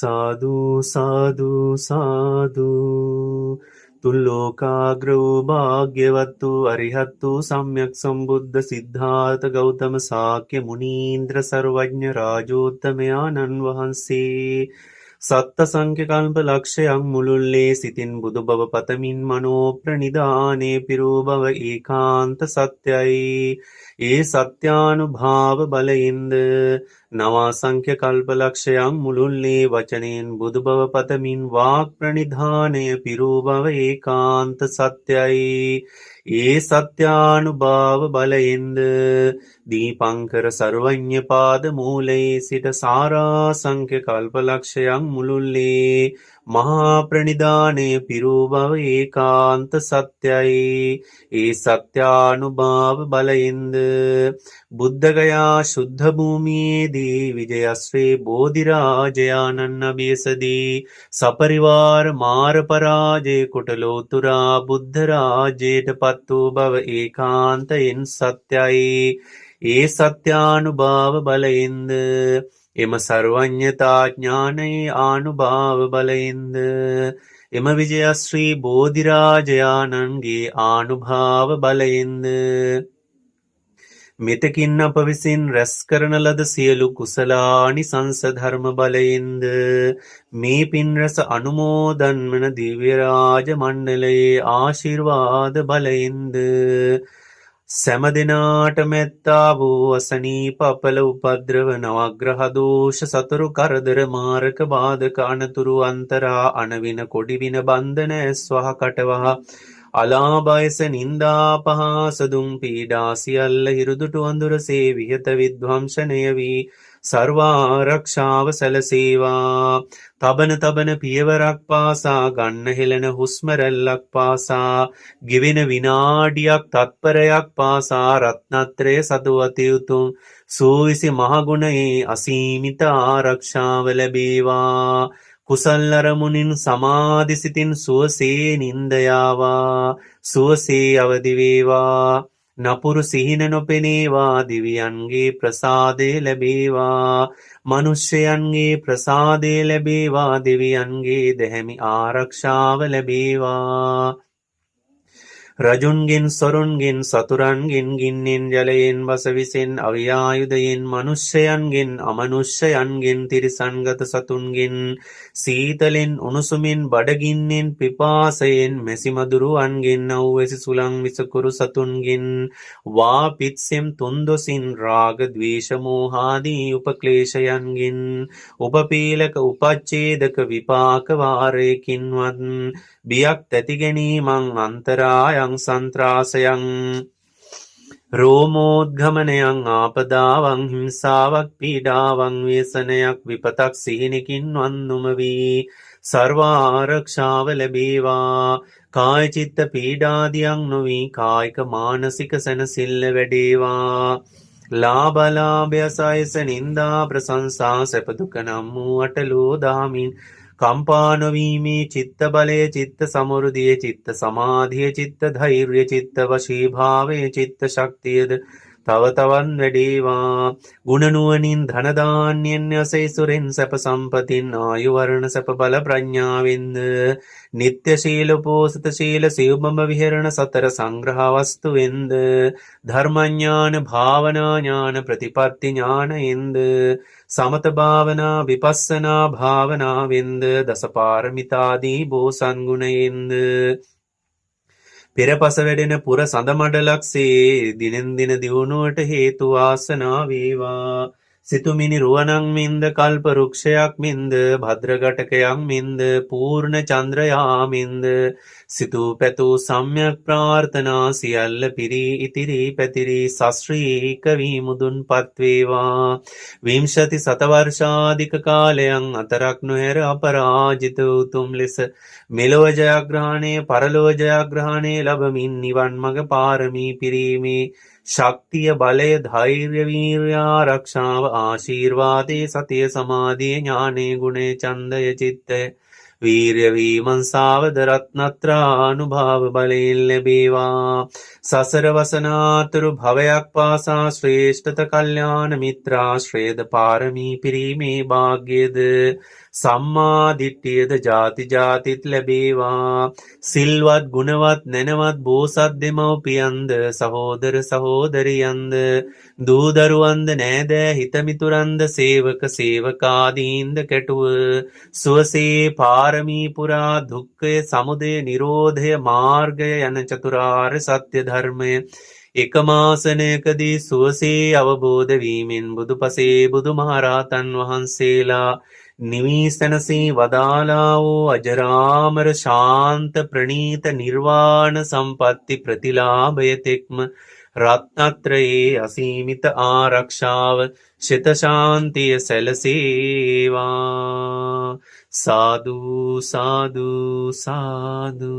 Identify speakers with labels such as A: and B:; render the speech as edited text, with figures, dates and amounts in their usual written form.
A: සාදු සාදු සාදු තුල්ලෝකාග්‍රෝ භාග්‍යවත්තු අරිහත්තු සම්්‍යක් සම්බුද්ධ සිද්ධාර්ථ ගෞතම සාක්‍ය මුනීන්ද්‍ර සර්වඥ රාජෝත්තමයාණන් වහන්සේ සත්ත සංඛ්‍ය කල්ප ලක්ෂයක් මුළුල්ලේ සිතින් බුදු බව පතමින් මනෝ ප්‍රනිධානේ පිරූ බව ඒකාන්ත සත්‍යයි. ඒ සත්‍යානුභාව බලයෙන්ද නවාසංඛ්‍ය කල්පලක්ෂයක් මුළුල්ලේ වචනයෙන් බුදු බව පතමින් වාක් ප්‍රනිධානය පිරූ බව ඒකාන්ත සත්‍යයි. ඒ සත්‍යානුභාව බලයෙන්ද දීපංකර සර්වඥ පාද මූලයේ සිට සාරාසංඛ්‍ය කල්පලක්ෂයක් මුළුල්ලේ මහා ප්‍රනිධානය පිරූ බව ඒකාන්ත සත්‍යයි. ඒ සත්‍යානුභාව බලයෙන්ද බුද්ධගයා ශුද්ධ භූමියේදී විජයශ්‍රී බෝධිරාජයාණන් අභියසදී සපරිවාර මාර පරාජය කොට ලෝතුරා බුද්ධ රාජ්‍යයට පත් වූ බව ඒකාන්තයෙන් සත්‍යයි. ඒ සත්‍යානුභාව බලයෙන්ද එම සර්වඥතා ඥානයේ ආනුභාව බලයෙන්ද එම විජයශ්‍රී බෝධිරාජයාණන්ගේ ආනුභාව බලයෙන්ද මෙතකින් අප විසින් රැස් කරන ලද සියලු කුසලානිසංස ධර්ම බලයෙන්ද මේ පින් රැස අනුමෝදන් වන දිව්‍ය රාජ මණ්ඩලයේ ආශිර්වාද බලයෙන්ද සෑම දිනාට මෙත්තා වූ අසනීප අපල උපද්‍රව නවග්‍රහ දෝෂ සතුරු කරදර මාරක බාධක අනතුරු අන්තරා අනවින කොඩිවින බන්ධන ස්වහ කටවහ අලාභයස නින්දා පහස දුම් පීඩා සියල්ල හිරුදුටු අඳුරසේ විහත විද්වංශනය වී සර්වාරක්ෂාව සැලසේවා. තබන තබන පියවරක් පාසා ගන්න හෙළන හුස්ම රැල්ලක් පාසා ගෙවෙන විනාඩියක් තත්පරයක් පාසා රත්නත්‍රය සතුවති උතුම් සූවිසි මහගුණයේ අසීමිත ආරක්ෂාව ලැබේවා. කුසල් අරමුණින් සමාධි සිතින් සුවසේ නින්දයාවා සුවසේ අවදි වේවා. නපුරු සිහින නොපෙනේවා. දිවියන්ගේ ප්‍රසාදය ලැබේවා. මනුෂ්‍යයන්ගේ ප්‍රසාදය ලැබේවා. දෙවියන්ගේ දැහැමි ආරක්ෂාව ලැබේවා. රජුන්ගෙන් සොරුන්ගෙන් සතුරන්ගෙන් ගින්නෙන් ජලයෙන් වසවිසෙන් අව්‍යායුධයෙන් මනුෂ්‍යයන්ගෙන් අමනුෂ්‍යයන්ගෙන් තිරිසන්ගත සතුන්ගෙන් සීතලෙන් උණුසුමින් බඩගින්නෙන් පිපාසයෙන් මැසිමදුරුවන්ගෙන් අව්වැසි සුළං විසකුරු සතුන්ගෙන් වාපිත්සෙම් තුන්දොසින් රාග ද්වේෂ මෝහාදී උපක්ලේශයන්ගෙන් උපපීලක උපච්ඡේදක විපාක වාරයකින්වත් බියක් තැති ගැනීමං අන්තරායන් සන්ත්‍රාසයන් රෝමෝද්ගමනයන් ආපදාවන් හිංසාවක් පීඩාවන් ව්‍යසනයක් විපතක් සිහිනකින් වන්නුම වී සර්වාරක්ෂාව ලැබේවා. කාය චිත්ත පීඩාදියන් නොවී කායික මානසික සැනසිල්ල වැඩේවා. ලාභලාභය සයස නින්දා ප්‍රශංසා සැප දුක නම් වූ අටලෝ දහමින් කම්පා නොවීමේ චිත්ත බලය චිත්ත සමෘද්ධිය චිත්ත සමාධිය චිත්ත ධෛර්ය චිත්ත වශීභාවය චිත්ත ශක්තියද තව තවන් වැඩේවා. ගුණ නුවණින් ධන ධාන්‍යයන් යසයිසුරෙන් සැප සම්පතින් ආයු වර්ණ සැප බල ප්‍රඥාවෙන්ද නිත්‍ය ශීල උපෝසත ශීල සිව්බඹ විහරණ සතර සංග්‍රහ වස්තුවෙන්ද ධර්මඥාන භාවනා ඥාන ප්‍රතිපත්ති ඥානයෙන්ද සමත භාවනා විපස්සනා භාවනාවෙන්ද දසපාරමිතාදී බෝසත් ගුණයෙන්ද පෙරපස වැඩෙන පුර සඳමඩලක්සේ දිනෙන් දින දියුණුවට හේතු වාසනා වේවා. සිතුමිනි රුවණක් මෙන්ද කල්ප වෘක්ෂයක් මෙන්ද භද්‍රඝටකයක් මෙන්ද පූර්ණ චන්ද්‍රයා මෙන්ද සිතූ පැතූ සම්‍යක් ප්‍රාර්ථනා සියල්ල පිරී ඉතිරී පැතිරී සශ්‍රීක වී මුදුන්පත් වේවා. විංශති සතවර්ෂාධික කාලයන් අතරක් නොහැර අපරාජිත උතුම් ලෙස මෙලොව ජයග්‍රහණය පරලොව ජයග්‍රහණය ලබමින් නිවන් මඟ පාරමී පිරීමේ ශක්තිය බලය ධෛර්ය වීර්ය ආරක්ෂාව ආශීර්වාදේ සතිය සමාධිය ඥානෙ ගුණය ඡන්දය චිත්තය වීර්ය විමර්ශාවද රත්නත්‍රානුභාව බලයෙන් ලැබේවා. සසර වසනාතුරු භවයක් පාසා ශ්‍රේෂ්ඨත කල්යාණ මිත්‍රාශ්‍රේද පාරමී පිරීමේ භාග්‍යද සම්මා දිට්ඨියද ජාති ජාතිත් ලැබේවා. සිල්වත් ගුණවත් නැනවත් බෝසත් දෙමව්පියන්ද සහෝදර සහෝදරියන්ද දූදරුවන්ද නෑදෑ හිතමිතුරන්ද සේවක සේවකාදීන්ද කැටුව සුවසේ පාරමී පුරා දුක්ඛය සමුදය නිරෝධය මාර්ගය යන චතුරාර්ය සත්‍ය ධර්මය එකමාසනයකදී සුවසේ අවබෝධ වීමෙන් බුදුපසේ බුදුමහරහතන් වහන්සේලා නිවී සැනසී වදාලා වූ අජරාමර ශාන්ත ප්‍රණීත නිර්වාණ සම්පatti ප්‍රතිලාභය තෙක්ම රත්නත්‍රයේ අසීමිත ආරක්ෂාව ශිත ශාන්තිය සැලසේවා. සාදු සාදු සාදු.